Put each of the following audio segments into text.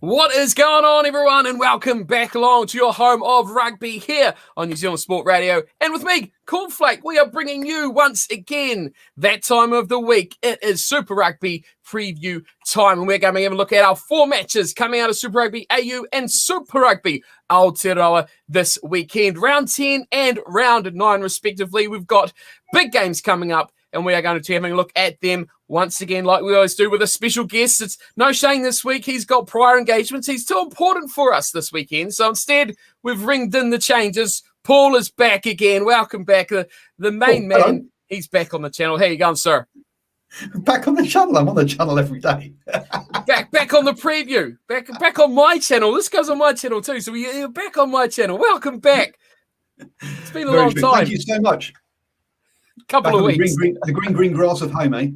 What is going on, everyone, and welcome back along to your home of rugby here on New Zealand Sport Radio. And with me, Cornflake, we are bringing you once again that time of the week. It is Super Rugby preview time, and we're going to have a look at our four matches coming out of Super Rugby AU and Super Rugby Aotearoa this weekend. Round 10 and round 9, respectively. We've got big games coming up, and we are going to be having a look at them once again, like we always do, with a special guest. It's no Shane this week. He's got prior engagements. He's too important for us this weekend. So instead, we've ringed in the changes. Paul is back again. Welcome back. The main man, hello. He's back on the channel. How you going, sir? Back on the channel. I'm on the channel every day. back on the preview. Back on my channel. This goes on my channel too. So you're back on my channel. Welcome back. It's been a long time. Thank you so much. Couple of weeks. The green grass of home, eh?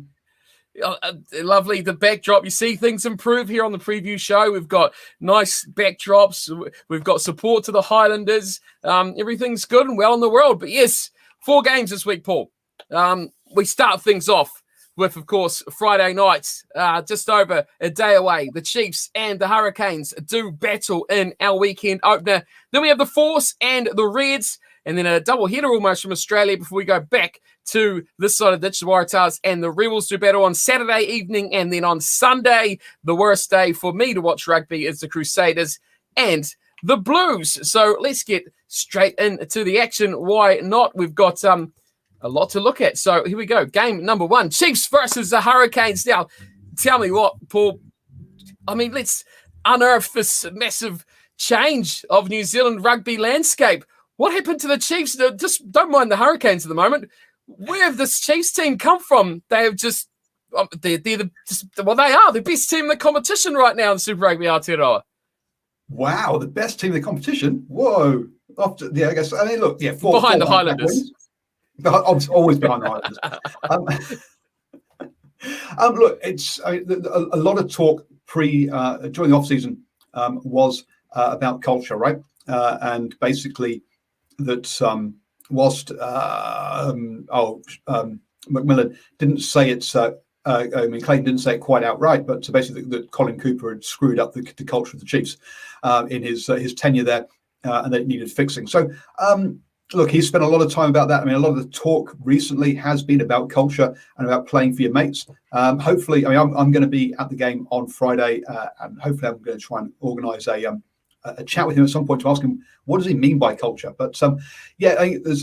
Lovely. The backdrop. You see things improve here on the preview show. We've got nice backdrops. We've got support to the Highlanders. Everything's good and well in the world. But yes, 4 games this week, Paul. We start things off with, of course, Friday nights, just over a day away. The Chiefs and the Hurricanes do battle in our weekend opener. Then we have the Force and the Reds, and then a double header almost from Australia before we go back to this side of the ditch. The Waratahs and the Rebels do battle on Saturday evening, and then on Sunday, the worst day for me to watch rugby is the Crusaders and the Blues. So let's get straight into the action. Why not? We've got a lot to look at. So here we go. Game number 1, Chiefs versus the Hurricanes. Now, tell me what, Paul. I mean, let's unearth this massive change of New Zealand rugby landscape. What happened to the Chiefs? Just don't mind the Hurricanes at the moment. Where have this Chiefs team come from? They have just, they are the best team in the competition right now in Super Rugby Aotearoa. Wow, the best team in the competition? Whoa. I guess, look, yeah. Behind the Highlanders. I'm always behind the Highlanders. Look, it's a lot of talk during the off-season was about culture, right? And basically that whilst McMillan didn't say it, Clayton didn't say it quite outright, but basically that Colin Cooper had screwed up the culture of the Chiefs in his tenure there, and that it needed fixing. So, look, he's spent a lot of time about that. I mean, a lot of the talk recently has been about culture and about playing for your mates. Hopefully, I'm going to be at the game on Friday, and hopefully I'm going to try and organise a chat with him at some point to ask him what does he mean by culture. But I think there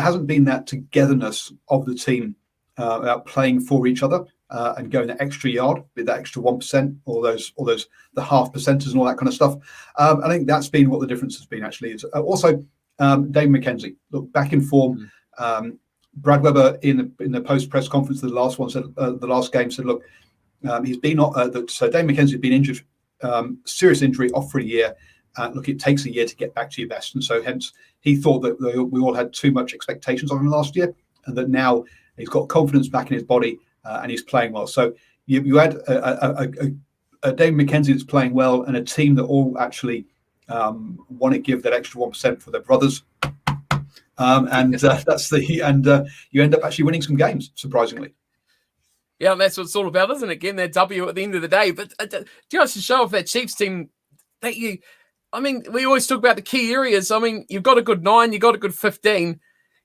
hasn't been that togetherness of the team about playing for each other and going that extra yard, with that extra 1%, or those the half percenters and all that kind of stuff. I think that's been what the difference has been. Actually, is also Dave McKenzie. Look, back in form. Brad Webber in the post press conference, the last one said the last game said, look, he's been so Dave McKenzie had been injured. Serious injury, off for a year. Look, it takes a year to get back to your best, and so hence he thought that we all had too much expectations of him last year, and that now he's got confidence back in his body and he's playing well. So you had a Dave McKenzie that's playing well, and a team that all actually want to give that extra 1% for their brothers, you end up actually winning some games, surprisingly. Yeah, that's what it's all about, isn't it? Getting that W at the end of the day. But just to show off that Chiefs team, we always talk about the key areas. I mean, you've got a good 9, you've got a good 15.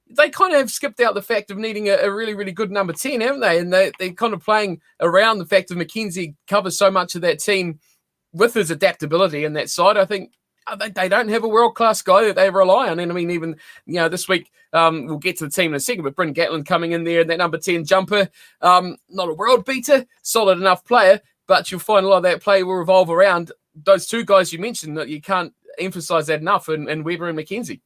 They kind of have skipped out the fact of needing a really, really good number 10, haven't they? And they're kind of playing around the fact of McKenzie covers so much of that team with his adaptability in that side. I think they don't have a world-class guy that they rely on. And I mean, even, this week, we'll get to the team in a second, but Bryn Gatlin coming in there, that number 10 jumper, not a world beater, solid enough player, but you'll find a lot of that play will revolve around those 2 guys you mentioned. That you can't emphasize that enough, and Weber and McKenzie.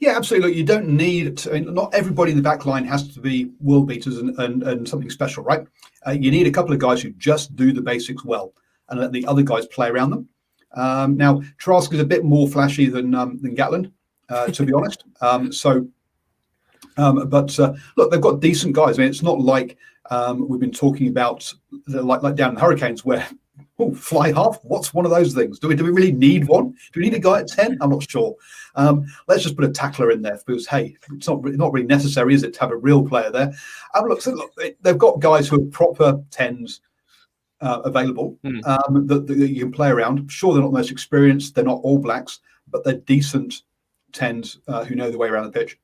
Yeah, absolutely. Look, you don't need to, not everybody in the back line has to be world beaters and something special, right? You need a couple of guys who just do the basics well and let the other guys play around them. Now, Trask is a bit more flashy than Gatland, to be honest. Look, they've got decent guys. I mean, it's not like we've been talking about like down in the Hurricanes where fly half. What's one of those things? Do we really need one? Do we need a guy at 10? I'm not sure. Let's just put a tackler in there because hey, it's not really necessary, is it, to have a real player there? Look, they've got guys who are proper 10s available that you can play around. Sure, they're not the most experienced. They're not All Blacks, but they're decent 10s who know the way around the pitch.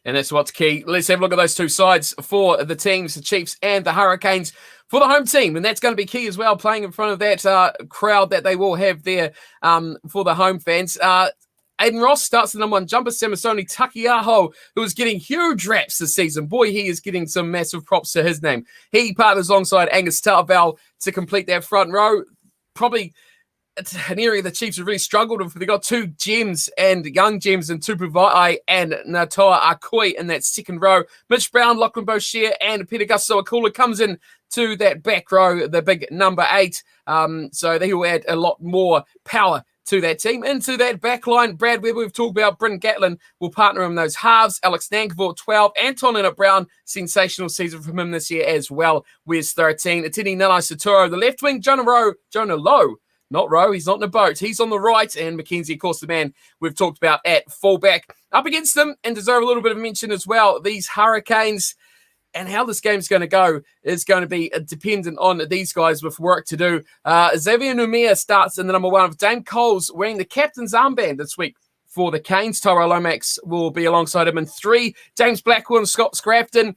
And that's what's key. Let's have a look at those two sides for the teams, the Chiefs and the Hurricanes for the home team. And that's going to be key as well, playing in front of that crowd that they will have there for the home fans. Aiden Ross starts the number 1 jumper. Samasoni Takiaho, who is getting huge raps this season. Boy, he is getting some massive props to his name. He partners alongside Angus Tarval to complete that front row. Probably it's an area the Chiefs have really struggled with. They've got 2 gems and young gems in Tupuvai and Natoa Akoi in that second row. Mitch Brown, Lachlan Boshier, and Peter Gusto Akula comes in to that back row, the big number 8. So they will add a lot more power to that team. Into that back line, Brad Webber, we've talked about. Bryn Gatlin will partner in those halves. Alex Nankivore, 12. Anton Brown, sensational season from him this year as well. Where's 13? Atini Nalai Saturo, the left wing. Jonah Lowe. Not Rowe, he's not in a boat. He's on the right, and Mackenzie, of course, the man we've talked about at fullback. Up against them, and deserve a little bit of mention as well, these Hurricanes, and how this game's going to go is going to be dependent on these guys with work to do. Xavier Numia starts in the number 1 with Dame Coles wearing the captain's armband this week for the Canes. Tyrell Lomax will be alongside him in 3. James Blackwell and Scott Scrafton.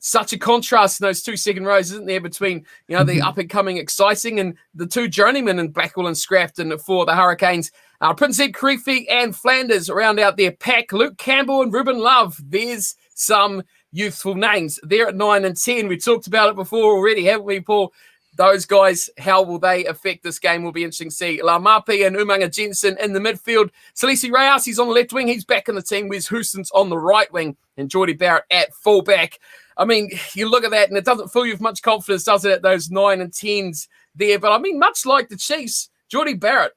Such a contrast in those 2 second rows, isn't there, between the up-and-coming exciting and the 2 journeymen in Blackwell and Scrafton for the Hurricanes. Prince Ed Karifi and Flanders round out their pack. Luke Campbell and Ruben Love. There's some youthful names there at 9 and 10. We talked about it before already, haven't we, Paul? Those guys, how will they affect this game will be interesting to see. Lamapi and Umanga Jensen in the midfield. Salisi Reyes, he's on the left wing. He's back in the team. Wes Houston's on the right wing. And Geordie Barrett at fullback. I mean, you look at that and it doesn't fill you with much confidence, does it, at those 9 and 10s there. But I mean, much like the Chiefs, Geordie Barrett,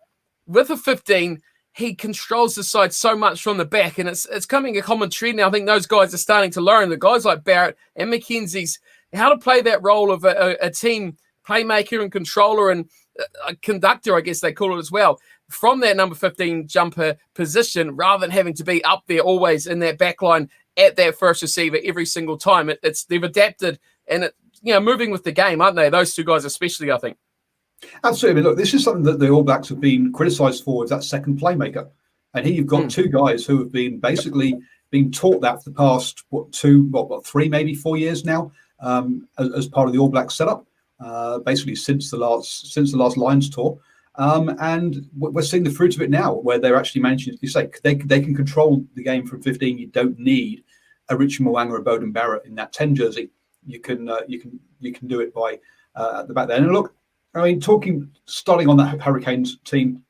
with a 15, he controls the side so much from the back. And it's coming a common trend now. I think those guys are starting to learn, the guys like Barrett and McKenzie's, how to play that role of a team playmaker and controller and a conductor, I guess they call it as well, from that number 15 jumper position, rather than having to be up there always in that back line at that first receiver every single time. They've adapted and moving with the game, aren't they? Those 2 guys especially, I think. Absolutely. Look, this is something that the All Blacks have been criticised for, is that second playmaker. And here you've got 2 guys who have been basically being taught that for the past 3, maybe 4 years now, as part of the All Blacks setup. Basically since the last Lions tour. And we're seeing the fruit of it now, where they're actually managing, as you say, they can control the game from 15. You don't need a Richie Mwang or a Bowden Barrett in that 10 jersey. You can do it by at the back there. And look, I mean, starting on that Hurricanes team,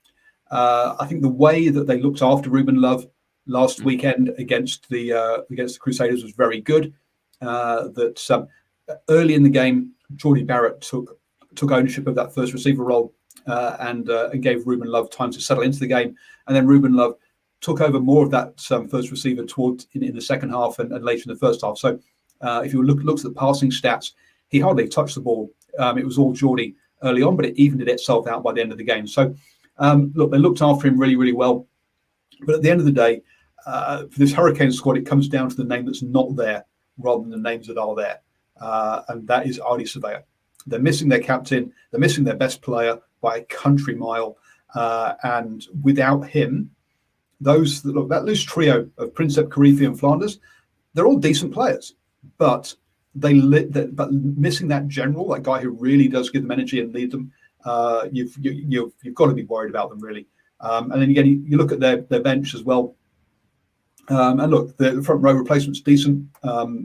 I think the way that they looked after Ruben Love last weekend against the Crusaders was very good. Early in the game, Geordie Barrett took ownership of that first receiver role and gave Ruben Love time to settle into the game. And then Ruben Love took over more of that first receiver towards in the second half and later in the first half. So if you looked at the passing stats, he hardly touched the ball. It was all Geordie early on, but it evened itself out by the end of the game. So look, they looked after him really, really well. But at the end of the day, for this Hurricane squad, it comes down to the name that's not there rather than the names that are there. And that is Artie Surveyor. They're missing their captain. They're missing their best player by a country mile. And without him, that loose trio of Princep, Karifi and Flanders, they're all decent players. But but missing that general, that guy who really does give them energy and lead them, you've got to be worried about them, really. And then again, you look at their bench as well. And look, the front row replacement's decent,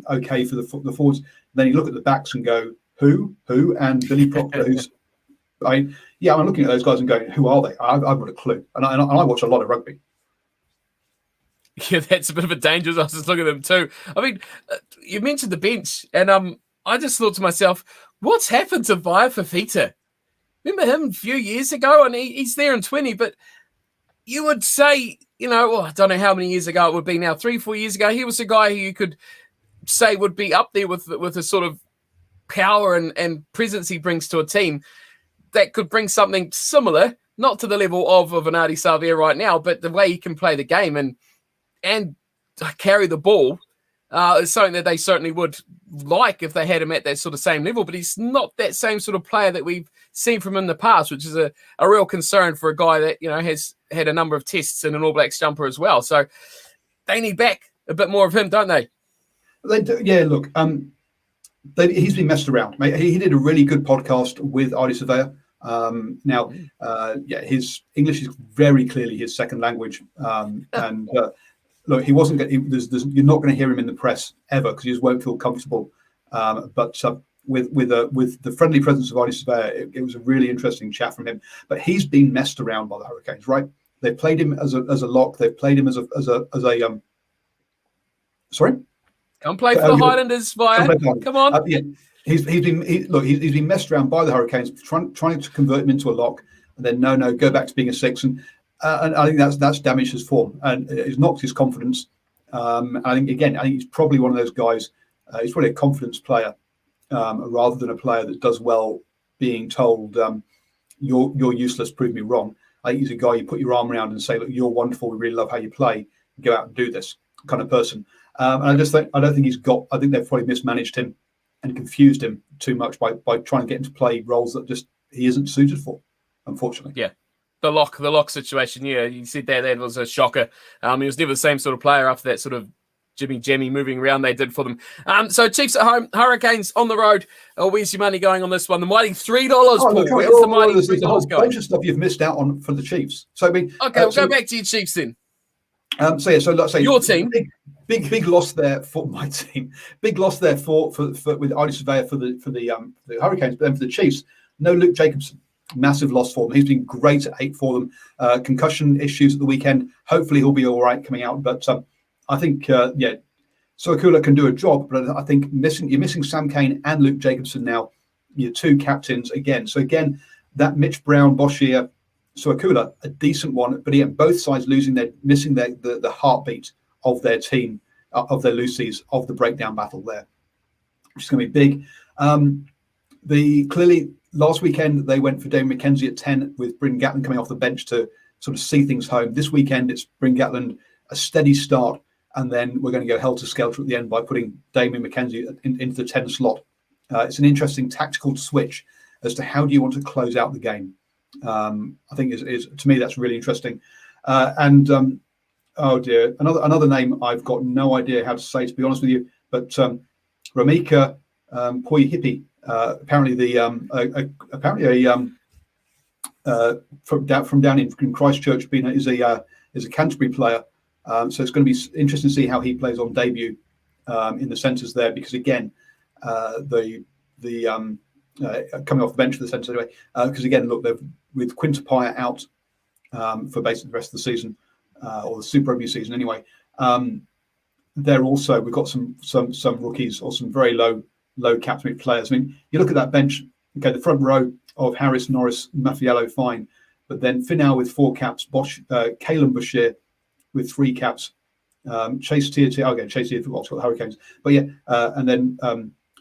okay for the forwards. Then you look at the backs and go, who? And Billy Proctor, I'm looking at those guys and going, who are they? I've got a clue. And I watch a lot of rugby. Yeah, that's a bit of a danger. I was just looking at them too. I mean, you mentioned the bench, and I just thought to myself, what's happened to Vaya Fafita? Remember him a few years ago, and he's there in 20, but you would say, I don't know how many years ago it would be now, 3-4 years ago, he was a guy who you could say would be up there with the sort of power and presence he brings to a team that could bring something similar, not to the level of an Artie Savia right now, but the way he can play the game and carry the ball. It's something that they certainly would like if they had him at that sort of same level, but he's not that same sort of player that we've seen from him in the past, which is a real concern for a guy that, has had a number of tests in an All Blacks jumper as well. So they need back a bit more of him, don't they? They do, yeah, look, he's been messed around. Mate. He did a really good podcast with Aotearoa. His English is very clearly his second language. Look, he wasn't. You're not going to hear him in the press ever because he just won't feel comfortable. But with the friendly presence of Aotearoa, it was a really interesting chat from him. But he's been messed around by the Hurricanes, right? They played him as a lock. They've played him as a sorry. Come play for the Highlanders, via. Come on. He's been messed around by the Hurricanes, trying to convert him into a lock, and then no, go back to being a six, and I think that's damaged his form and it's knocked his confidence. I think he's probably one of those guys. He's probably a confidence player rather than a player that does well being told you're useless, prove me wrong. I think he's a guy you put your arm around and say, look, you're wonderful, we really love how you play, go out and do this kind of person. And I don't think I think they've probably mismanaged him and confused him too much by trying to get him to play roles that just he isn't suited for, unfortunately. Yeah. The lock situation, yeah, you said that was a shocker. He was never the same sort of player after that sort of jimmy moving around they did for them. So Chiefs at home, Hurricanes on the road. Where's your money going on this one? The mighty $3, Paul. Where's the mighty $3 going? There's a bunch of stuff you've missed out on for the Chiefs. So I mean, okay, we'll go back to your Chiefs then. Let's say your team. Big loss there for my team. Big loss there for with Aotearoa for the Hurricanes, but then for the Chiefs, no Luke Jacobson. Massive loss for them. He's been great at 8 for them. Concussion issues at the weekend. Hopefully he'll be all right coming out. But I think Soakula can do a job. But I think you're missing Sam Cane and Luke Jacobson now. Your two captains again. So again, that Mitch Brown, Boshier, Soakula, a decent one. But again, both sides missing the heartbeat of their team, of their Lucies, of the breakdown battle there, which is going to be big. Clearly. Last weekend, they went for Damien McKenzie at 10 with Bryn Gatland coming off the bench to sort of see things home. This weekend, it's Bryn Gatland, a steady start, and then we're going to go helter-skelter at the end by putting Damien McKenzie into the 10 slot. It's an interesting tactical switch as to how do you want to close out the game. I think is to me, that's really interesting. Oh dear, another name I've got no idea how to say, to be honest with you, but Ramika Poihipi. Apparently from down in Christchurch, is a Canterbury player. So it's going to be interesting to see how he plays on debut in the centres there, because again, coming off the bench for the centres anyway. Because again, look, with Quintapaya out for basically the rest of the season, or the Super Rugby season anyway. We've got some rookies or some very low captain players. I mean, you look at that bench. Okay, the front row of Harris, Norris, Maffiello, fine, but then Finau with 4 caps, Kalen Bashir with 3 caps, Chase Tier for Oxford Hurricanes. But yeah, and then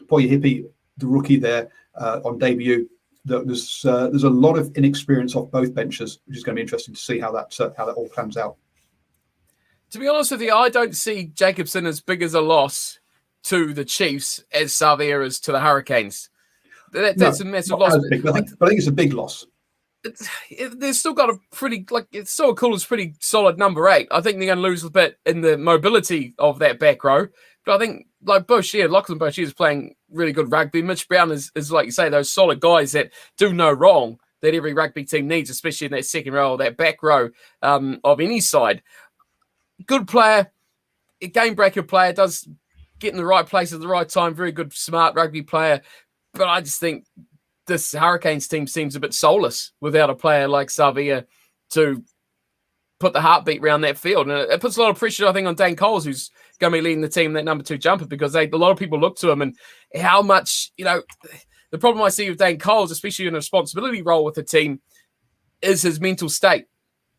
Poya Hippie, the rookie there on debut. There's a lot of inexperience off both benches, which is going to be interesting to see how that all plans out. To be honest with you, I don't see Jacobson as big as a loss to the Chiefs as Savia is to the Hurricanes. That's a massive loss. I think it's a big loss. They've still got a pretty, it's so cool. It's pretty solid number 8. I think they're going to lose a bit in the mobility of that back row. But I think, Lachlan Boshier is playing really good rugby. Mitch Brown is, like you say, those solid guys that do no wrong that every rugby team needs, especially in that second row or that back row of any side. Good player, a game breaker player, does get in the right place at the right time. Very good, smart rugby player. But I just think this Hurricanes team seems a bit soulless without a player like Savia to put the heartbeat around that field. And it puts a lot of pressure, I think, on Dane Coles, who's going to be leading the team, that number 2 jumper, because a lot of people look to him and how much, the problem I see with Dane Coles, especially in a responsibility role with the team, is his mental state.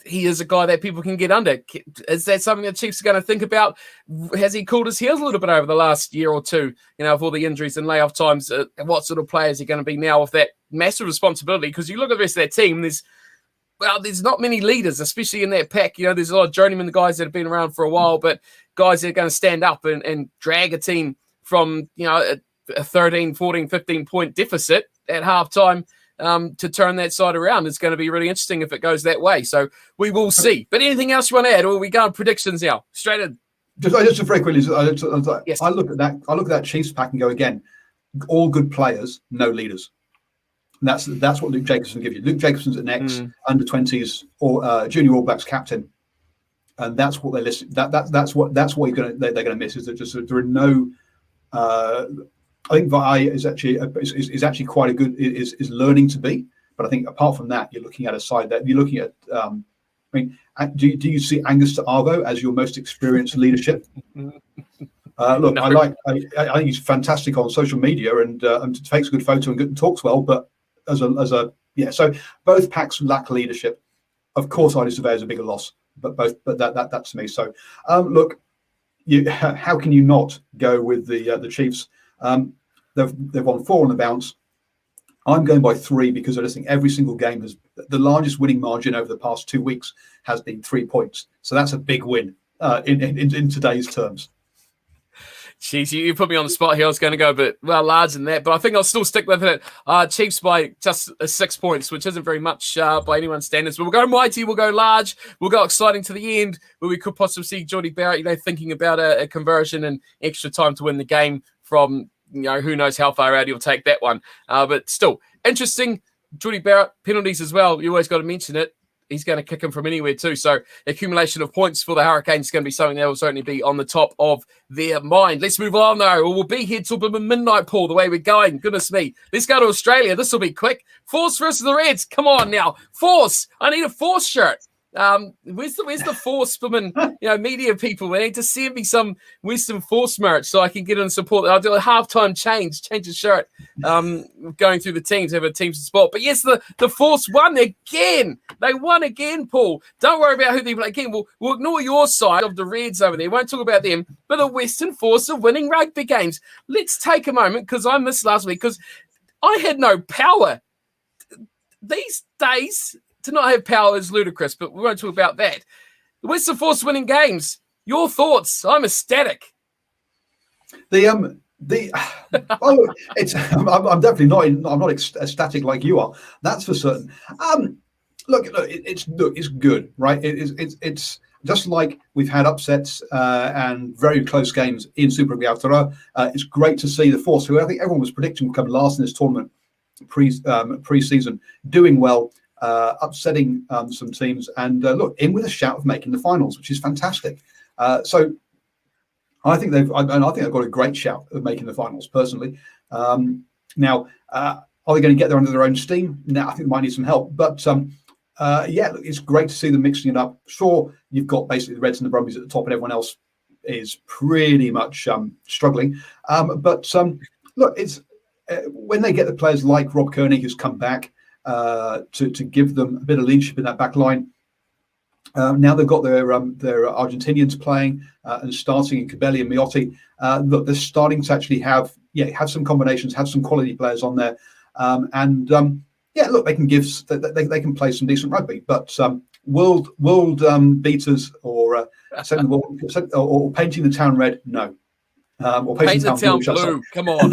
He is a guy that people can get under. Is that something the Chiefs are going to think about? Has he cooled his heels a little bit over the last year or two, with all the injuries and layoff times? What sort of player is he going to be now with that massive responsibility? Because you look at the rest of that team, there's well, there's not many leaders, especially in that pack. You know, there's a lot of journeymen, the guys that have been around for a while, but guys that are going to stand up and drag a team from, you know, a 13, 14, 15-point deficit at halftime to turn that side around. It's going to be really interesting if it goes that way. So we will see. But anything else you want to add, or are we going predictions now? Straight in. Just very quickly, Yes. I look at that Chiefs pack and go, again, all good players, no leaders. And that's what Luke Jacobson gives you. Luke Jacobson's an under-20s or junior All Blacks captain, and that's what they listen. That's what they're going to miss. Is that just there are no. I think Vi is actually quite a good is learning to be, but I think apart from that, you're looking at a side that you're looking at. I mean, do you see Angus to Arvo as your most experienced leadership? Look, no. I think he's fantastic on social media and takes a good photo and talks well, but so both packs lack leadership. Of course, Ida Surveyor is a bigger loss, but that's me. So look, how can you not go with the Chiefs? They've won 4 on the bounce. I'm going by 3 because I just think every single game has the largest winning margin over the past 2 weeks has been 3 points. So that's a big win in today's terms. Jeez, you put me on the spot here. I was going to go a bit larger than that, but I think I'll still stick with it. Chiefs by just 6 points, which isn't very much by anyone's standards. But we'll go mighty, we'll go large, we'll go exciting to the end, where we could possibly see Jordie Barrett, thinking about a conversion and extra time to win the game from, who knows how far out he'll take that one. But still, interesting. Jordie Barrett, penalties as well. You always got to mention it. He's going to kick him from anywhere too. So accumulation of points for the Hurricanes is going to be something that will certainly be on the top of their mind. Let's move on though. We'll be here till the midnight, Paul, the way we're going. Goodness me. Let's go to Australia. This will be quick. Force versus the Reds. Come on now. Force. I need a Force shirt. Where's the Force women, media people? We need to send me some Western Force merch so I can get in and support. I'll do a halftime change the shirt, going through the teams, have a team support. But yes, the Force won again. They won again, Paul. Don't worry about who they play again. We'll ignore your side of the Reds over there. Won't talk about them. But the Western Force are winning rugby games. Let's take a moment, because I missed last week because I had no power. These days, to not have power is ludicrous, but we won't talk about that. The Western Force winning games. Your thoughts? I'm ecstatic. I'm definitely not. I'm not ecstatic like you are. That's for certain. Look, it's good, right? It's just like we've had upsets and very close games in Super Rugby Aotearoa. It's great to see the Force, who I think everyone was predicting would come last in this tournament pre-season, doing well. Upsetting some teams and look in with a shout of making the finals, which is fantastic. So I think they've got a great shout of making the finals personally. Now, are they going to get there under their own steam? Now, I think they might need some help. But it's great to see them mixing it up. Sure, you've got basically the Reds and the Brumbies at the top, and everyone else is pretty much struggling. But look, it's when they get the players like Rob Kearney, who's come back. To give them a bit of leadership in that back line. Now they've got their Argentinians playing and starting in Cabelli and Miotti. Look, they're starting to actually have some combinations, have some quality players on there, look, they can they can play some decent rugby. But world beaters or painting the town red, no. Or paint the town blue. Come on,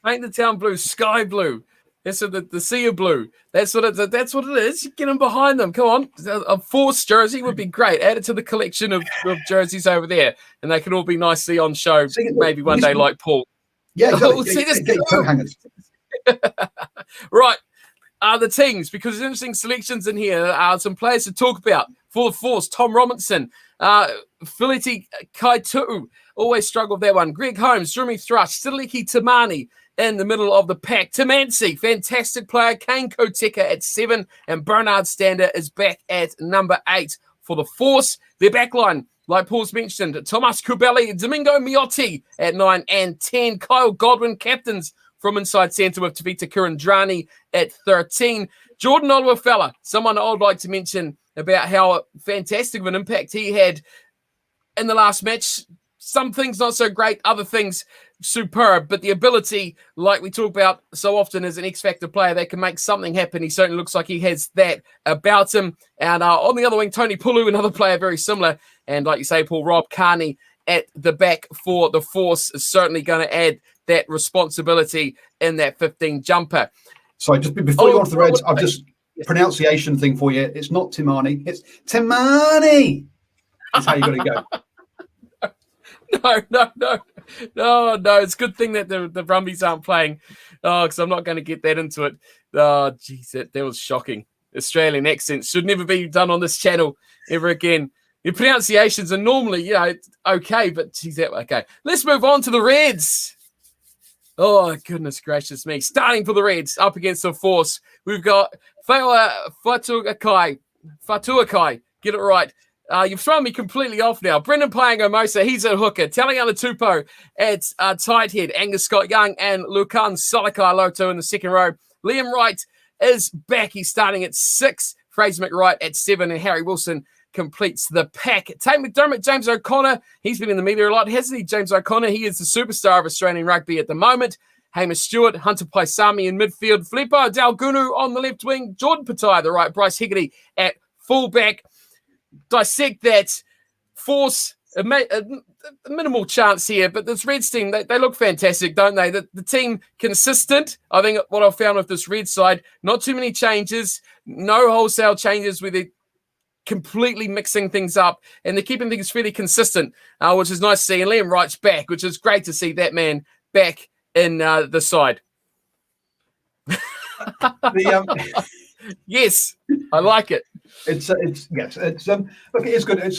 paint the town blue, sky blue. That's the sea of blue. That's what it is. Get them behind them. Come on. A Force jersey would be great. Add it to the collection of jerseys over there, and they can all be nicely on show. Maybe one day, like Paul. Yeah, exactly. Hangers. Right. The teams, because there's interesting selections in here. Some players to talk about for the Force. Tom Robinson, Filiti Kaitu'u, always struggle with that one. Greg Holmes, Jeremy Thrush, Siliki Tamani in the middle of the pack. Tamansi, fantastic player. Kane Koteka at 7, and Bernard Stander is back at number 8 for the Force. Their backline, like Paul's mentioned, Tomas Kubeli, Domingo Miotti at 9 and 10. Kyle Godwin, captains from inside centre with Tavita Kurandrani at 13. Jordan Olawafella, someone I would like to mention about how fantastic of an impact he had in the last match. some things not so great, other things superb, but the ability, like we talk about so often, as an X-Factor player that can make something happen. He certainly looks like he has that about him. And on the other wing, Tony Pulu, another player very similar. And like you say, Paul, Rob Carney at the back for the Force is certainly going to add that responsibility in that 15 jumper. Sorry, just before you go on to the Reds, I've just pronunciation thing for you. It's not Timani, it's Timani. That's how you got to go. No. It's a good thing that the Brumbies aren't playing. Oh, because I'm not going to get that into it. Oh, geez, that was shocking. Australian accents should never be done on this channel ever again. Your pronunciations are normally, okay, but geez, okay. Let's move on to the Reds. Oh, goodness gracious me. Starting for the Reds, up against the Force. We've got Fatuakai. Get it right. You've thrown me completely off now. Brendan Paenga-Mosa, he's a hooker. Taliana Tupou at tight head. Angus Scott Young and Lukan Salakai-Loto in the second row. Liam Wright is back. He's starting at 6. Fraser McWright at 7. And Harry Wilson completes the pack. Tate McDermott, James O'Connor. He's been in the media a lot, hasn't he, James O'Connor? He is the superstar of Australian rugby at the moment. Hamish Stewart, Hunter Paisami in midfield. Filipo Dalgunu on the left wing. Jordan Patai, the right. Bryce Hegarty at fullback. Dissect that. Force, a minimal chance here, but this Reds team, they look fantastic, don't they? The team consistent. I think what I've found with this Red side, not too many changes, no wholesale changes where they're completely mixing things up, and they're keeping things fairly consistent, which is nice to see. And Liam Wright's back, which is great to see that man back in the side. Yes, I like it. Look, it is good. I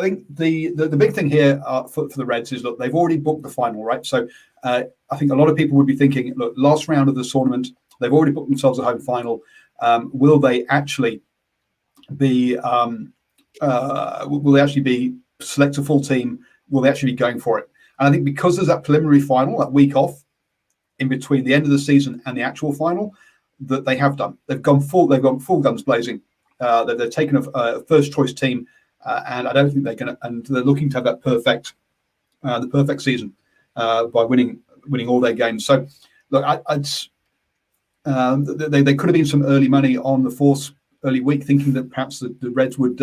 think the big thing here for the Reds is, look, they've already booked the final, right? So I think a lot of people would be thinking, look, last round of the tournament, they've already booked themselves a home final. Will they actually be? Will they actually be select a full team? Will they actually be going for it? And I think because there's that preliminary final, that week off in between the end of the season and the actual final, that they have done. They've gone full guns blazing. They're taken a first choice team, and I don't think they're going to. And they're looking to have that the perfect season by winning all their games. So, look, they could have been some early money on the Force early week, thinking that perhaps the Reds would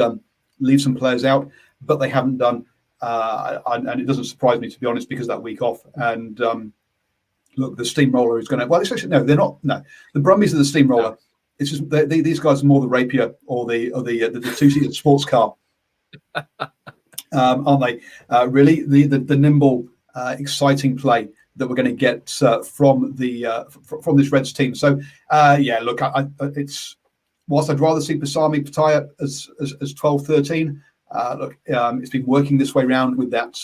leave some players out, but they haven't done. And it doesn't surprise me, to be honest, because that week off. And look, the steamroller is going to. Well, it's actually no, they're not. No, the Brumbies are the steamroller. No. It's just these guys are more the Rapier or the two-seater sports car, aren't they? Really, the nimble, exciting play that we're going to get from this Reds team. So look, it's whilst I'd rather see Paisami Pattaya as 12-13. Look, it's been working this way round with that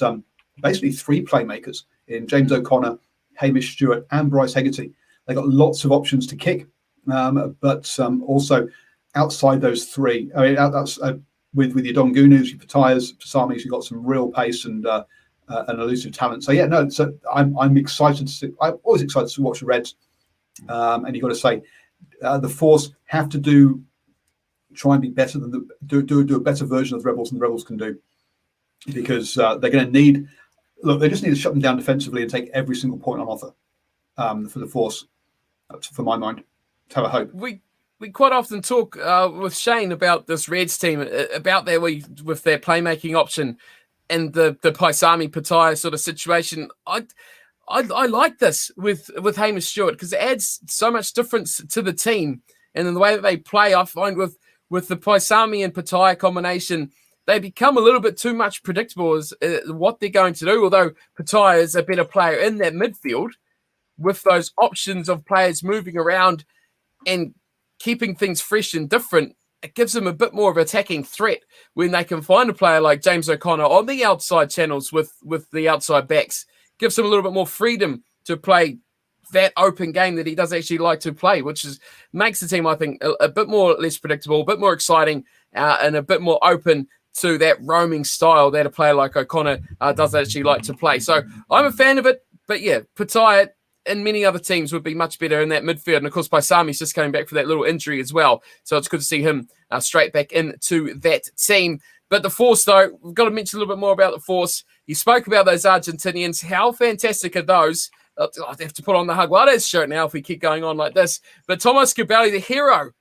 basically 3 playmakers in James O'Connor, Hamish Stewart, and Bryce Hegarty. They got lots of options to kick. But also outside those 3, I mean, that's with your Dongunus, your Patayas, Pasamis, you've got some real pace and elusive talent. So so I'm excited to see. I'm always excited to watch the Reds, and you've got to say the Force have to try and be better than do a better version of the Rebels than the Rebels can do, because they're going to need. Look, they just need to shut them down defensively and take every single point on offer for the Force. That's for my mind. Have a hope. We quite often talk with Shane about this Reds team, about with their playmaking option and the Paisami Pattaya sort of situation. I like this with Hamish Stewart, because it adds so much difference to the team, and in the way that they play. I find with the Paisami and Pattaya combination, they become a little bit too much predictable as what they're going to do. Although Pattaya is a better player in that midfield, with those options of players moving around and keeping things fresh and different, it gives them a bit more of an attacking threat when they can find a player like James O'Connor on the outside channels with the outside backs. Gives them a little bit more freedom to play that open game that he does actually like to play, which makes the team, I think, a bit more less predictable, a bit more exciting, and a bit more open to that roaming style that a player like O'Connor does actually like to play. So I'm a fan of it, but yeah, Pattaya and many other teams would be much better in that midfield. And of course, Paisami's just coming back for that little injury as well. So it's good to see him straight back into that team. But the Force, though, we've got to mention a little bit more about the Force. You spoke about those Argentinians. How fantastic are those? I'd have to put on the Jaguares shirt now if we keep going on like this. But Thomas Cabelli, the hero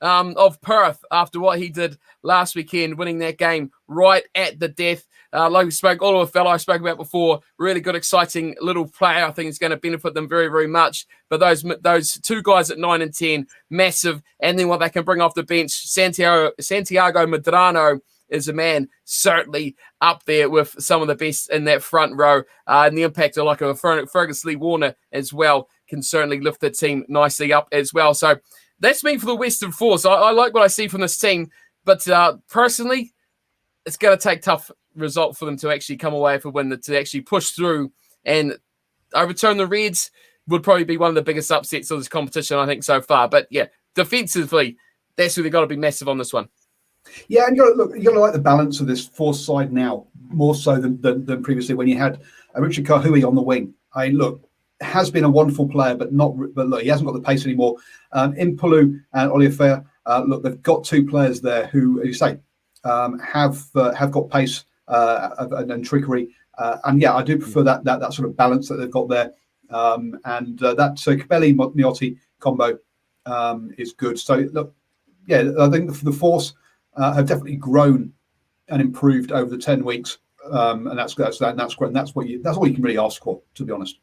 of Perth, after what he did last weekend, winning that game right at the death. Like we spoke, Oliver Fellow I spoke about before, really good, exciting little player. I think it's going to benefit them very, very much. But those two guys at 9 and 10, massive. And then what they can bring off the bench, Santiago Medrano is a man certainly up there with some of the best in that front row. And the impact of like a Fergus Lee Warner as well can certainly lift the team nicely up as well. So that's me for the Western Force. I like what I see from this team, but personally, it's going to take tough result for them to actually come away with a win, to actually push through and overturn the Reds would probably be one of the biggest upsets of this competition, I think, so far. But yeah, defensively, that's where they've got to be massive on this one. Yeah, and you got to like the balance of this Force side now, more so than previously when you had Richard Kahui on the wing. Has been a wonderful player, but look, he hasn't got the pace anymore. Impulu and Oliveira, they've got two players there who, as you say, have got pace and trickery. And yeah, I do prefer that sort of balance that they've got there. And that Cabelli Miotti combo is good. So look, yeah, I think the Force have definitely grown and improved over the 10 weeks, and that's great. And that's all you can really ask for, to be honest.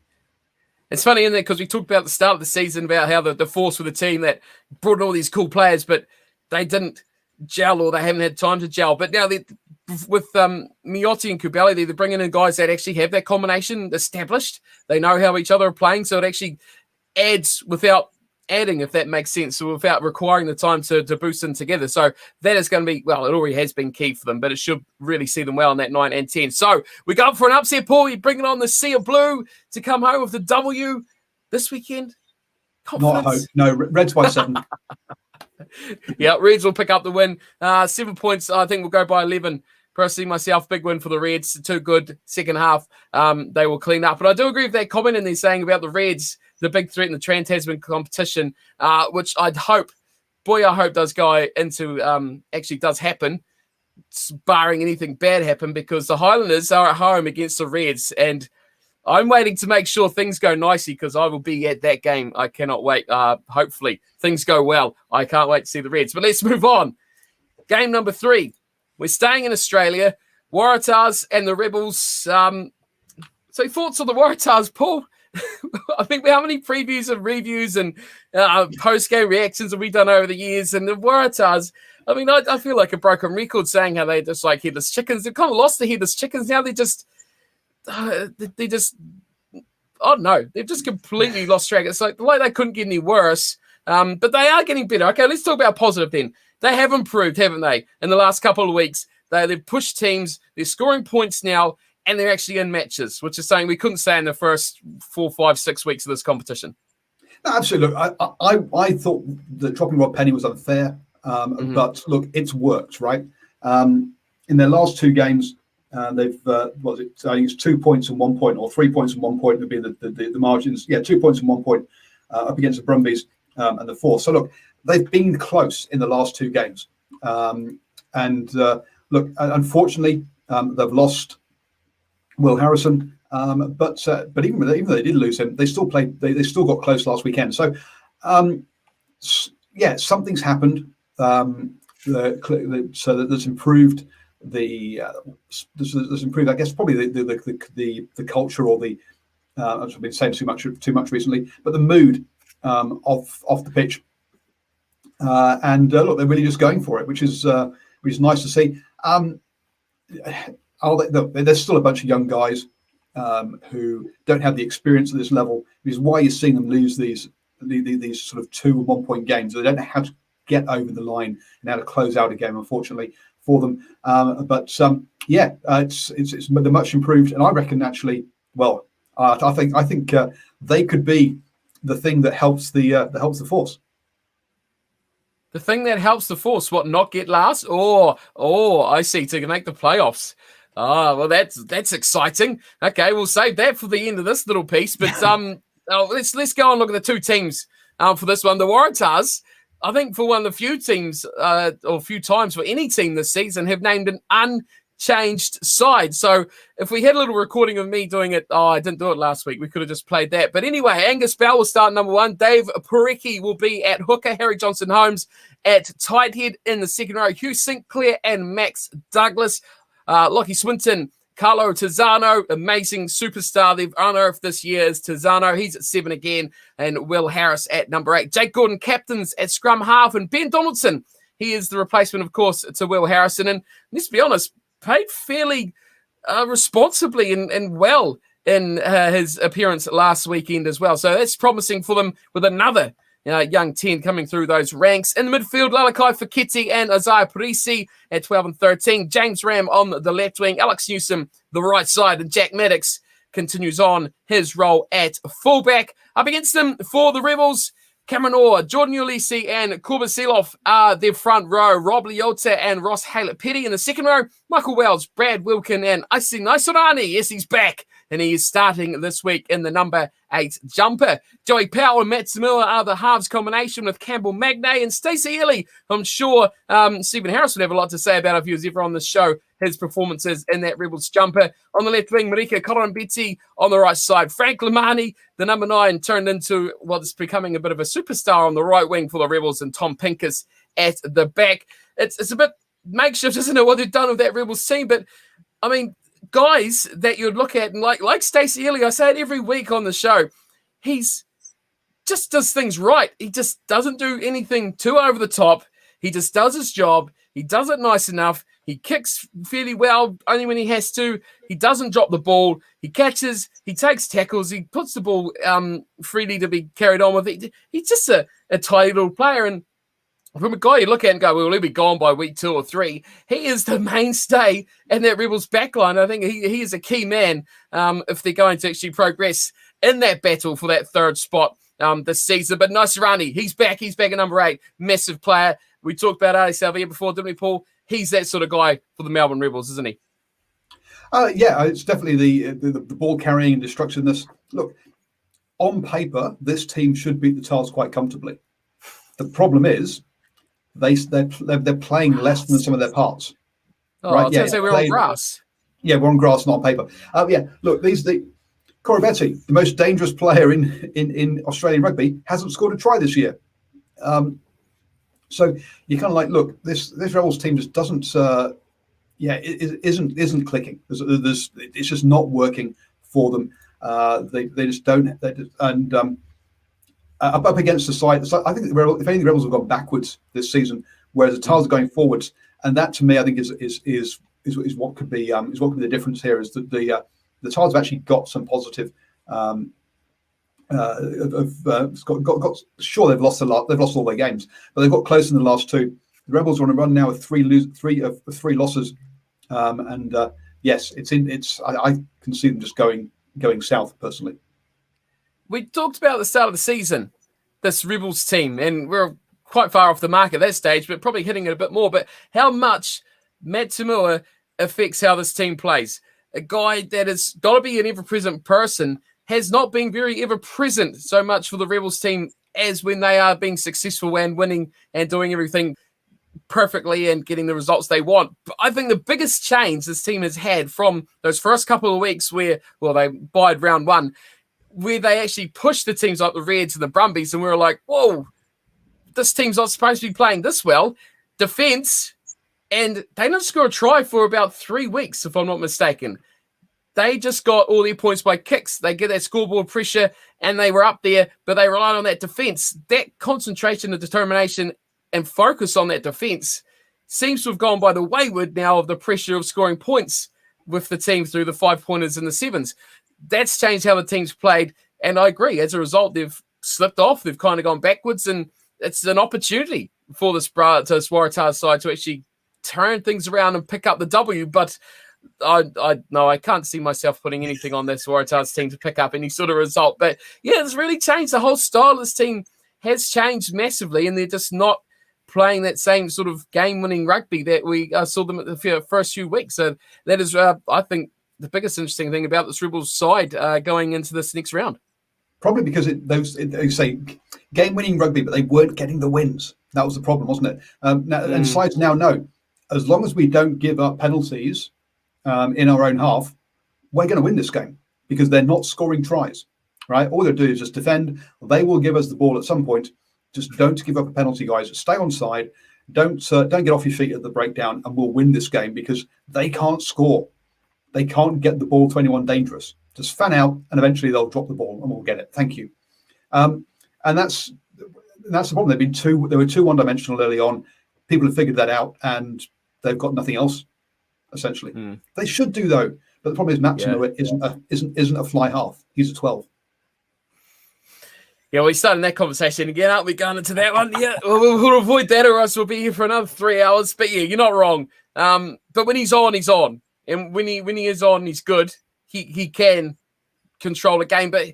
It's funny, isn't it? Because we talked about at the start of the season about how the Force were the team that brought in all these cool players, but they didn't gel or they haven't had time to gel. But now with Miotti and Kubeli, they're bringing in guys that actually have that combination established. They know how each other are playing, so it actually adds without adding, if that makes sense, so without requiring the time to boost them together. So that is going to be, well, it already has been key for them, but it should really see them well in that 9 and 10. So we go up for an upset, Paul. You're bringing on the Sea of Blue to come home with the W this weekend. Confidence? Not hope. No, Reds by 7. Yeah, Reds will pick up the win. 7 points, I think we'll go by 11. Personally, myself, big win for the Reds. Too good. Second half, they will clean up. But I do agree with that comment in there saying about the Reds, the big threat in the Trans-Tasman competition, which I hope does go into, actually does happen, barring anything bad happen, because the Highlanders are at home against the Reds, and I'm waiting to make sure things go nicely because I will be at that game. I cannot wait. Hopefully, things go well. I can't wait to see the Reds. But let's move on. Game number 3. We're staying in Australia. Waratahs and the Rebels. So thoughts on the Waratahs, Paul? I think how many previews and reviews and post-game reactions have we done over the years? And the Waratahs, I mean, I feel like a broken record saying how they're just like headless chickens. They've kind of lost the headless chickens now. They're just, oh no, they've just completely lost track. It's like they couldn't get any worse, but they are getting better. Okay, let's talk about positive then. They have improved, haven't they, in the last couple of weeks? They've pushed teams. They're scoring points now, and they're actually in matches, which is saying we couldn't say in the first 4, 5, 6 weeks of this competition. No, absolutely. I thought that dropping Rob Penny was unfair, but look, it's worked, right? In their last 2 games, they've I think it's 2 points and 1 point, or 3 points and 1 point would be the margins. Yeah, 2 points and 1 point up against the Brumbies and the Force. So look, they've been close in the last 2 games, and look, unfortunately, they've lost Will Harrison, but even though they did lose him, they still played. They still got close last weekend. So yeah, something's happened. So that's improved there's improved, I guess, probably the culture or the I've been saying too much recently, but the mood off the pitch. And look, they're really just going for it, which is nice to see. There's still a bunch of young guys who don't have the experience at this level, which is why you're seeing them lose these sort of 2 and 1 point games. They don't know how to get over the line and how to close out a game, unfortunately, for them. Yeah, they're much improved, and I reckon actually, well, I think they could be the thing that helps the Force. The thing that helps the Force, what, not get last? Oh, I see, to make the playoffs. Oh, well, that's exciting. Okay, we'll save that for the end of this little piece. But let's go and look at the 2 teams for this one. The Warrantars, I think, for one of the few teams or few times for any team this season, have named an changed side. So if we had a little recording of me doing it, I didn't do it last week. We could have just played that. But anyway, Angus Bell will start number 1. Dave Parecki will be at hooker. Harry Johnson-Holmes at tight head in the second row. Hugh Sinclair and Max Douglas. Lockie Swinton, Carlo Tizzano, amazing superstar. They've unearthed this year is Tizzano. He's at 7 again. And Will Harris at number 8. Jake Gordon captains at scrum half. And Ben Donaldson, he is the replacement, of course, to Will Harrison. And let's be honest, played fairly responsibly and well in his appearance last weekend as well. So that's promising for them with another young 10 coming through those ranks. In the midfield, Lalakai Fekete and Isaiah Parisi at 12 and 13. James Ram on the left wing, Alex Newsom the right side, and Jack Maddox continues on his role at fullback. Up against them for the Rebels, Cameron Orr, Jordan Ulisi and Kuba Seeloff are their front row. Rob Leota and Ross Haylett-Petty in the second row. Michael Wells, Brad Wilkin and Isi Naisorani. Yes, he's back. And he is starting this week in the number 8 jumper. Joey Powell and Matt Samua are the halves combination with Campbell Magnay and Stacey Ely. I'm sure Stephen Harris would have a lot to say about if he was ever on the show, his performances in that Rebels jumper. On the left wing, Marika Koronbeti on the right side. Frank Lamani, the number 9, turned into what's becoming a bit of a superstar on the right wing for the Rebels, and Tom Pincus at the back. It's a bit makeshift, isn't it, what they've done with that Rebels team? But, I mean, guys that you'd look at, and like Stacey Ely, I say it every week on the show, he's just does things right. He just doesn't do anything too over the top. He just does his job. He does it nice enough. He kicks fairly well only when he has to. He doesn't drop the ball. He catches. He takes tackles. He puts the ball freely to be carried on with. He's just a tidy little player. And from a guy you look at and go, well, he'll be gone by week 2 or 3. He is the mainstay in that Rebels backline. I think he is a key man if they're going to actually progress in that battle for that 3rd spot this season. But Naisarani, he's back. He's back at number 8. Massive player. We talked about Ali Salvia before, didn't we, Paul? He's that sort of guy for the Melbourne Rebels, isn't he? Yeah, it's definitely the ball carrying and destructiveness. Look, on paper, this team should beat the Tars quite comfortably. The problem is they're playing less than some of their parts. Oh, right? I was going to say we're on grass. Yeah, we're on grass, not on paper. Yeah, look, Corey Betty, the most dangerous player in Australian rugby, hasn't scored a try this year. So you're kind of like, look, this Rebels team just doesn't, it isn't clicking. It's just not working for them. They just don't. Up against the side, I think if anything, the Rebels have gone backwards this season, whereas the Tars are going forwards, and that to me, I think is what could be the difference here. Is that the Tars have actually got some positive. Sure, they've lost all their games, but they've got close in the last 2. The Rebels are on a run now with three losses, yes, I can see them just going south personally. We talked about at the start of the season, this Rebels team, and we're quite far off the mark at that stage, but probably hitting it a bit more. But how much Matt Tamua affects how this team plays? A guy that has got to be an ever-present person has not been very ever-present so much for the Rebels team as when they are being successful and winning and doing everything perfectly and getting the results they want. But I think the biggest change this team has had from those first couple of weeks where, well, they bide round 1, where they actually pushed the teams like the Reds and the Brumbies, and we were like, whoa, this team's not supposed to be playing this well. Defense, and they didn't score a try for about 3 weeks, if I'm not mistaken. They just got all their points by kicks. They get that scoreboard pressure, and they were up there, but they relied on that defense. That concentration and determination and focus on that defense seems to have gone by the wayward now of the pressure of scoring points with the team through the 5-pointers and the 7s. That's changed how the team's played, and I agree. As a result, they've slipped off. They've kind of gone backwards, and it's an opportunity for this Waratahs side to actually turn things around and pick up the W, but I can't see myself putting anything on this Waratahs team to pick up any sort of result. But yeah, it's really changed. The whole style of this team has changed massively, and they're just not playing that same sort of game-winning rugby that we saw them at the first few weeks. So that is, I think, the biggest interesting thing about this Rebels side going into this next round. Probably because they say game-winning rugby, but they weren't getting the wins. That was the problem, wasn't it? And sides now know, as long as we don't give up penalties, in our own half, we're going to win this game because they're not scoring tries, right? All they're doing is just defend. They will give us the ball at some point. Just don't give up a penalty, guys. Stay on side. Don't get off your feet at the breakdown, and we'll win this game because they can't score. They can't get the ball to anyone dangerous. Just fan out, and eventually they'll drop the ball, and we'll get it. Thank you. And that's the problem. They were too one-dimensional early on. People have figured that out, and they've got nothing else. Essentially, they should do though. But the problem is Matt isn't a fly half. He's a 12. Yeah, we're starting that conversation again, aren't we? Going into that one. Yeah, we'll avoid that, or else we'll be here for another 3 hours. But yeah, you're not wrong. But when he's on, he's on, and when he is on, he's good. He can control a game, but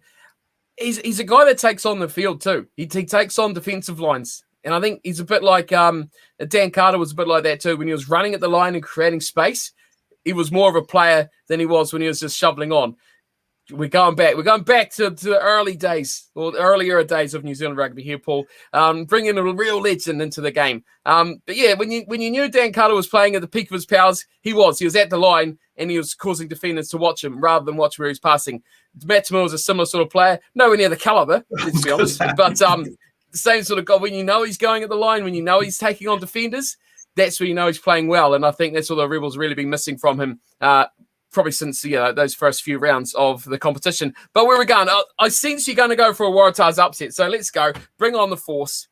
he's a guy that takes on the field too. He takes on defensive lines, and I think he's a bit like Dan Carter was a bit like that too. When he was running at the line and creating space, he was more of a player than he was when he was just shoveling on. We're going back to the early days, or the earlier days of New Zealand rugby here, Paul. Bringing a real legend into the game. But yeah, when you knew Dan Carter was playing at the peak of his powers, he was at the line and he was causing defenders to watch him rather than watch where he's passing. Matt Tamil was a similar sort of player, nowhere near the caliber, let's be honest. But the same sort of guy. When you know he's going at the line, when you know he's taking on defenders, that's when you know he's playing well. And I think that's what the Rebels really been missing from him. Probably since those first few rounds of the competition. But where we're going, I sense you're going to go for a Waratahs upset. So let's go. Bring on the force.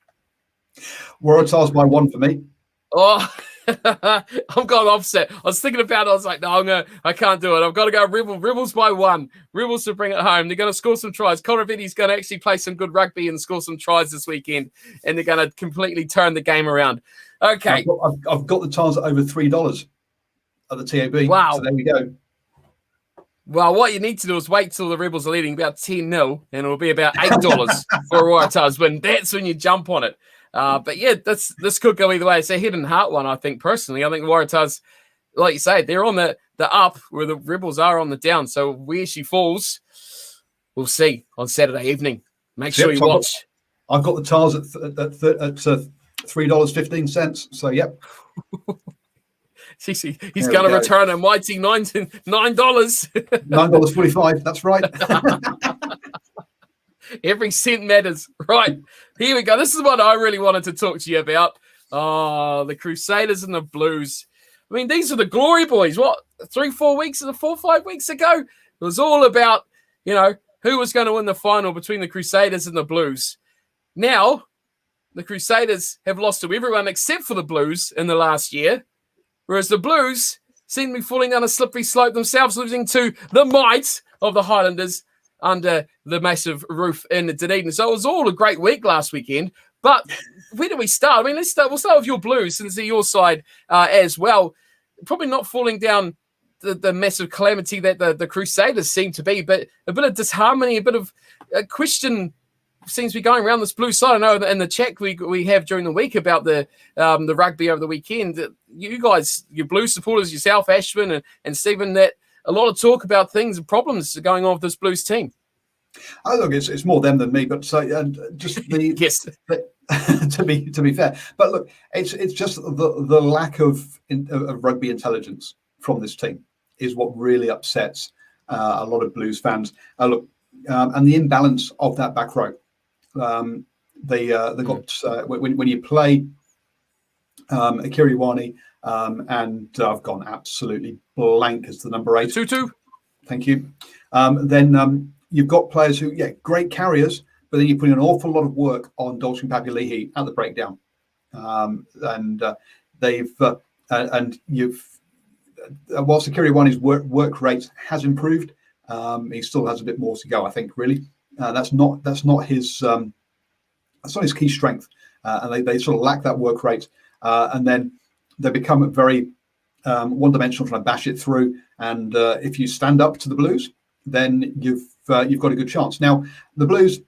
Waratahs by 1 for me. Oh, I'm going opposite. I was thinking about it. I was like, no, I can't do it. I've got to go Rebels by 1. Rebels to bring it home. They're going to score some tries. Coravitti's going to actually play some good rugby and score some tries this weekend. And they're going to completely turn the game around. Okay. I've got the Tars at over $3 at the TAB. Wow. So there we go. Well, what you need to do is wait till the Rebels are leading about 10-0, and it'll be about $8 for a Waratahs win. That's when you jump on it. But yeah, this could go either way. It's a head and heart one, I think, personally. I think the Waratahs, like you say, they're on the up where the Rebels are on the down. So where she falls, we'll see on Saturday evening. Make sure you watch. I've got the Tars at $3.15. So, yep. He's going to return a mighty $9. $9.45. That's right. Every cent matters. Right. Here we go. This is what I really wanted to talk to you about. Oh, the Crusaders and the Blues. I mean, these are the glory boys. What, 4 or 5 weeks ago? It was all about, who was going to win the final between the Crusaders and the Blues. Now, the Crusaders have lost to everyone except for the Blues in the last year. Whereas the Blues seem to be falling down a slippery slope themselves, losing to the might of the Highlanders under the massive roof in Dunedin. So it was all a great week last weekend. But where do we start? I mean, we'll start with your Blues and see your side as well. Probably not falling down the massive calamity that the Crusaders seem to be, but a bit of disharmony, a bit of a question seems to be going around this Blue side. I know in the chat we have during the week about the rugby over the weekend, you guys, your Blue supporters, yourself, Ashwin and Stephen, that a lot of talk about things and problems going on with this Blues team. Oh, look, it's more them than me, but just the yes. to be fair, but look, it's just the lack of rugby intelligence from this team is what really upsets a lot of Blues fans. Look, and the imbalance of that back row. They got when you play Aotearoa, and I've gone absolutely blank as the number 8. Tutu. Thank you. Then you've got players who, great carriers, but then you put in an awful lot of work on Dalton Papulehi at the breakdown, whilst Aotearoa's work rate has improved, he still has a bit more to go, I think. Really, that's not his key strength, and they sort of lack that work rate, and then they become very one-dimensional, trying to bash it through. And if you stand up to the Blues, then you've got a good chance. Now, the Blues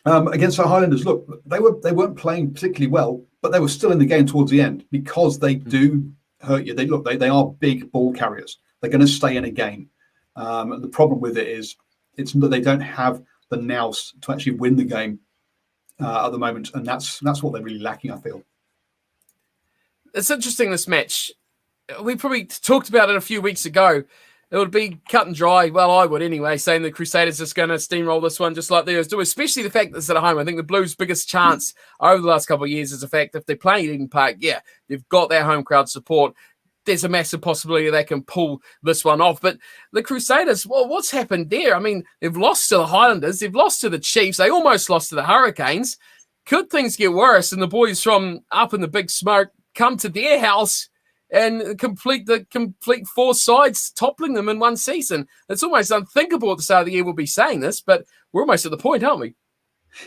against the Highlanders, look, they weren't playing particularly well, but they were still in the game towards the end because they do hurt you. They are big ball carriers. They're going to stay in a game. The problem with it is it's that they don't have the nous to actually win the game at the moment, and that's what they're really lacking, I feel. It's interesting, this match. we probably talked about it a few weeks ago. It would be cut and dry. Well, I would anyway, saying the Crusaders are just going to steamroll this one just like they always do, especially the fact that it's at home. I think the Blues' biggest chance over the last couple of years is the fact that if they play at Eden Park, yeah, they've got their home crowd support. There's a massive possibility they can pull this one off. But the Crusaders, well, what's happened there? I mean, they've lost to the Highlanders. They've lost to the Chiefs. They almost lost to the Hurricanes. Could things get worse? And the boys from up in the big smoke come to their house and complete four sides, toppling them in one season. It's almost unthinkable at the start of the year we'll be saying this, but we're almost at the point, aren't we?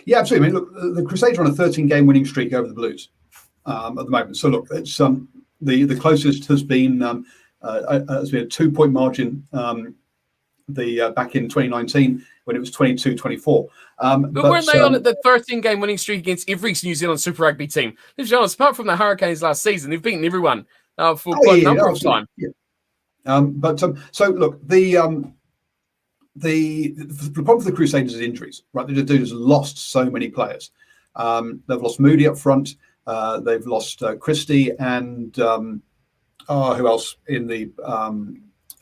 Yeah, absolutely. I mean, look, the Crusaders are on a 13-game winning streak over the Blues at the moment. So look, it's the closest has been a 2-point margin back in 2019 when it was 22-24. But weren't they on the 13-game winning streak against every New Zealand Super Rugby team? Let's be honest, apart from the Hurricanes last season, they've beaten everyone for quite a number of time. Yeah. So look, the problem for the Crusaders is injuries, right? They've just lost so many players. They've lost Moody up front. They've lost Christie and who else in the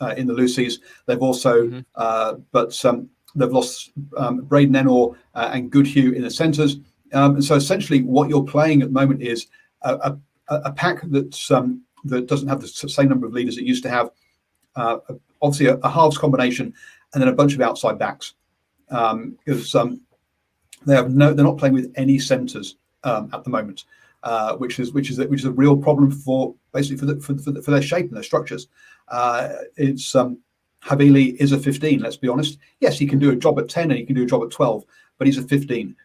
Lucies? They've also, they've lost Braden Enor and Goodhue in the centres. And so essentially, what you're playing at the moment is a pack that doesn't have the same number of leaders it used to have. Obviously, a halves combination, and then a bunch of outside backs, because they're not playing with any centres at the moment, which is a real problem for basically for their shape and their structures. It's Havili is a 15. Let's be honest. Yes, he can do a job at 10 and he can do a job at 12, but he's a 15.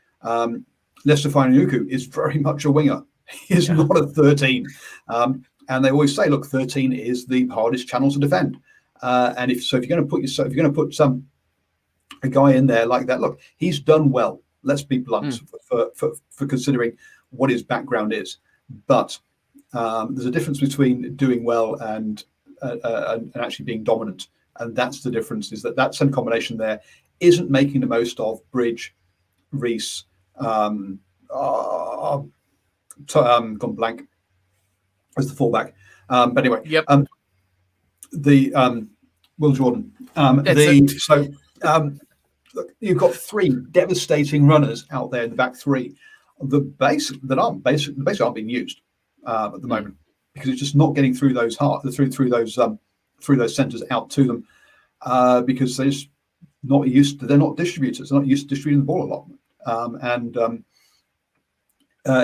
Lester Fainanuku is very much a winger. He is not a 13. And they always say, look, 13 is the hardest channel to defend. And if you're going to put a guy in there like that, look, he's done well. Let's be blunt for considering what his background is. But there's a difference between doing well and actually being dominant. And that's the difference, is that centre combination there isn't making the most of Bridge, Reese, gone blank as the fullback. But anyway, the Will Jordan. Look, you've got three devastating runners out there in the back three that aren't being used at the moment, because it's just not getting through those through those centres out to them, because they're just not used to. They're not distributors. They're not used to distributing the ball a lot.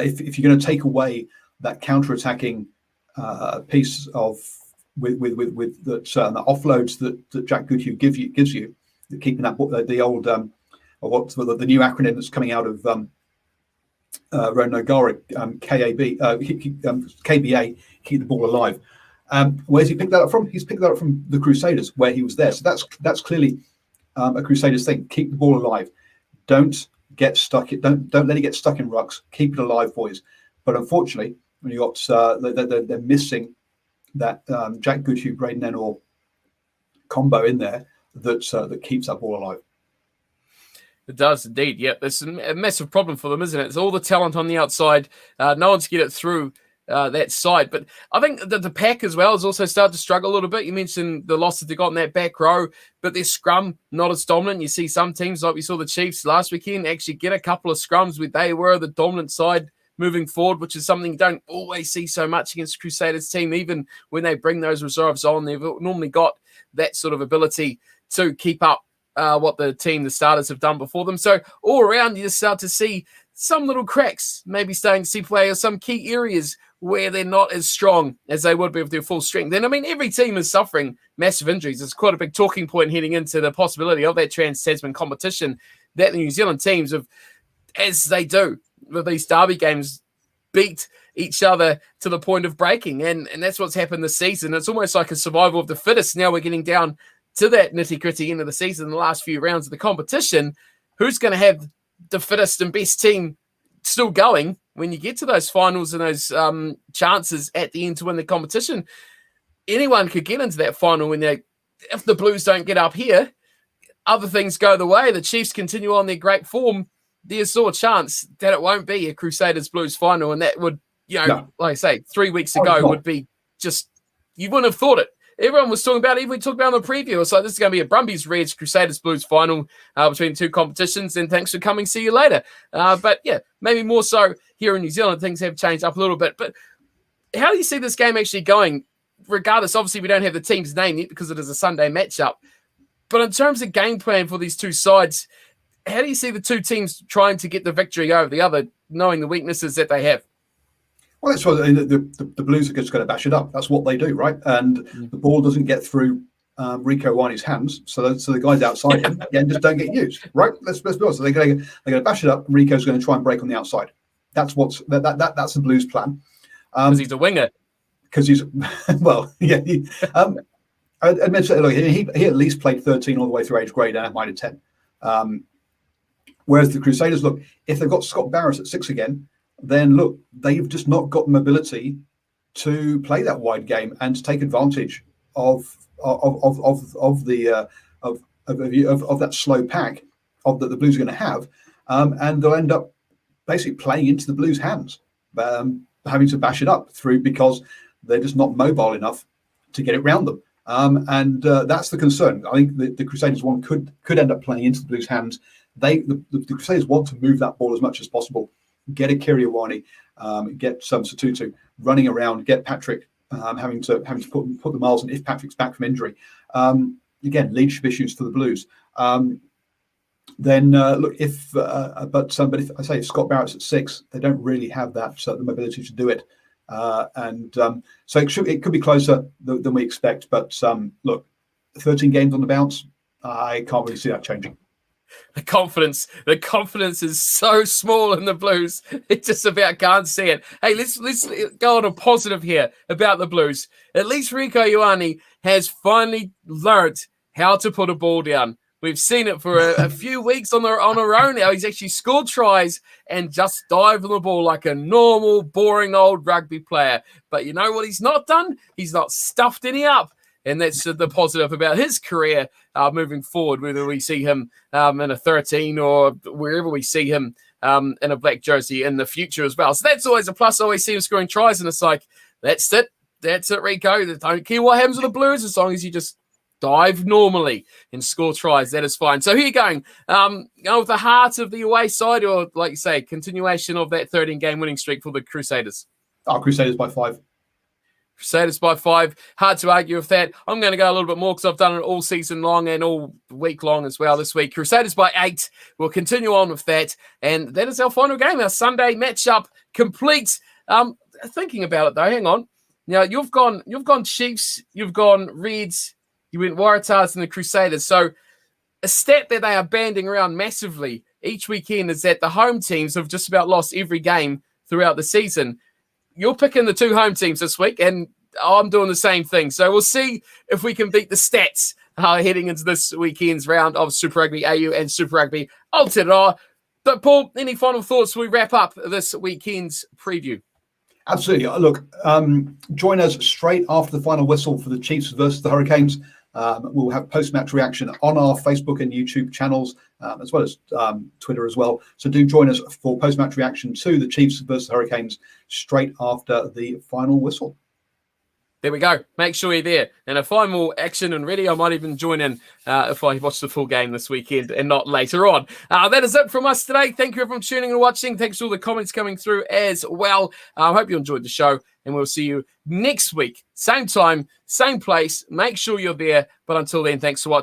If you're going to take away that counter-attacking piece of with that the offloads that Jack Goodhue gives you, keeping that the old the new acronym that's coming out of Ronan O'Gara, KBA, keep the ball alive. Where's he picked that up from? He's picked that up from the Crusaders, where he was there. So that's clearly a Crusaders thing. Keep the ball alive. Don't get stuck. Don't let it get stuck in rucks. Keep it alive, boys. But unfortunately, when you got they're missing that Jack Goodhue, Braden Enor combo in there that keeps that ball alive. It does indeed. Yep, it's a massive problem for them, isn't it? It's all the talent on the outside. No one's get it through that side. But I think that the pack as well has also started to struggle a little bit. You mentioned the loss that they got in that back row, but their scrum not as dominant. You see some teams, like we saw the Chiefs last weekend, actually get a couple of scrums where they were the dominant side moving forward, which is something you don't always see so much against the Crusaders team. Even when they bring those reserves on, they've normally got that sort of ability to keep up what the starters have done before them. So all around, you just start to see some little cracks, maybe starting to see play, or some key areas where they're not as strong as they would be with their full strength. And I mean, every team is suffering massive injuries. It's quite a big talking point heading into the possibility of that Trans-Tasman competition that the New Zealand teams have, as they do with these derby games, beat each other to the point of breaking. And that's what's happened this season. It's almost like a survival of the fittest. Now we're getting down to that nitty-gritty end of the season, the last few rounds of the competition. Who's going to have the fittest and best team still going when you get to those finals and those chances at the end to win the competition? Anyone could get into that final if the Blues don't get up here, other things go the way, the Chiefs continue on their great form, there's still a chance that it won't be a Crusaders Blues final. And that would, like I say, 3 weeks ago would be just you wouldn't have thought it. Everyone was talking about it. Even we talked about it on the preview. It's like, this is going to be a Brumbies Reds Crusaders Blues final between two competitions. And thanks for coming. See you later. But yeah, maybe more so here in New Zealand, things have changed up a little bit. But how do you see this game actually going? Regardless, obviously, we don't have the team's name yet because it is a Sunday matchup. But in terms of game plan for these two sides, how do you see the two teams trying to get the victory over the other, knowing the weaknesses that they have? Well, that's why the Blues are just going to bash it up. That's what they do, right? And the ball doesn't get through Rieko Iwaini's hands, so the guys outside him again just don't get used, right? Let's be honest. So they're going to bash it up, and Rico's going to try and break on the outside. That's that's the Blues' plan. Because he's a winger. Because he's well, yeah. I mentioned, look, he at least played 13 all the way through age grade and minor 10. Whereas the Crusaders, look, if they've got Scott Barris at 6 again, then look, they've just not got the mobility to play that wide game and to take advantage of that slow pack that the Blues are going to have, and they'll end up basically playing into the Blues' hands, having to bash it up through because they're just not mobile enough to get it round them, and that's the concern. I think the Crusaders one could end up playing into the Blues' hands. The Crusaders want to move that ball as much as possible. Get Akira Iwani, get some Satutu running around, get Patrick having to put the miles in if Patrick's back from injury. Again, leadership issues for the Blues. Then look, if I say if Scott Barrett's at 6, they don't really have that the mobility to do it, so it could be closer than we expect. But look, 13 games on the bounce, I can't really see that changing. The confidence is so small in the Blues. It just about can't see it. Hey, let's go on a positive here about the Blues. At least Rieko Iwani has finally learnt how to put a ball down. We've seen it for a few weeks on her own now. He's actually scored tries and just dived on the ball like a normal, boring old rugby player. But you know what he's not done? He's not stuffed any up. And that's the positive about his career moving forward, whether we see him in a 13 or wherever we see him in a black jersey in the future as well. So that's always a plus. I always see him scoring tries, and it's like, that's it, Rieko. Don't care what happens with the Blues as long as you just dive normally and score tries. That is fine. So who are you going? With the heart of the away side, or like you say, continuation of that 13-game winning streak for the Crusaders? Crusaders by 5. Crusaders by 5. Hard to argue with that. I'm going to go a little bit more because I've done it all season long and all week long as well this week. Crusaders by 8. We'll continue on with that. And that is our final game, our Sunday matchup complete. Thinking about it though, hang on. Now you've gone Chiefs, you've gone Reds, you went Waratahs and the Crusaders. So a stat that they are banding around massively each weekend is that the home teams have just about lost every game throughout the season. You're picking the two home teams this week, and I'm doing the same thing. So we'll see if we can beat the stats heading into this weekend's round of Super Rugby AU and Super Rugby Aotearoa. But Paul, any final thoughts as we wrap up this weekend's preview? Absolutely. Look, join us straight after the final whistle for the Chiefs versus the Hurricanes. We'll have post-match reaction on our Facebook and YouTube channels, as well as Twitter as well. So do join us for post-match reaction to the Chiefs versus the Hurricanes straight after the final whistle. There we go. Make sure you're there. And if I'm all action and ready, I might even join in if I watch the full game this weekend and not later on. That is it from us today. Thank you everyone for tuning and watching. Thanks for all the comments coming through as well. I hope you enjoyed the show, and we'll see you next week. Same time, same place. Make sure you're there. But until then, thanks for watching.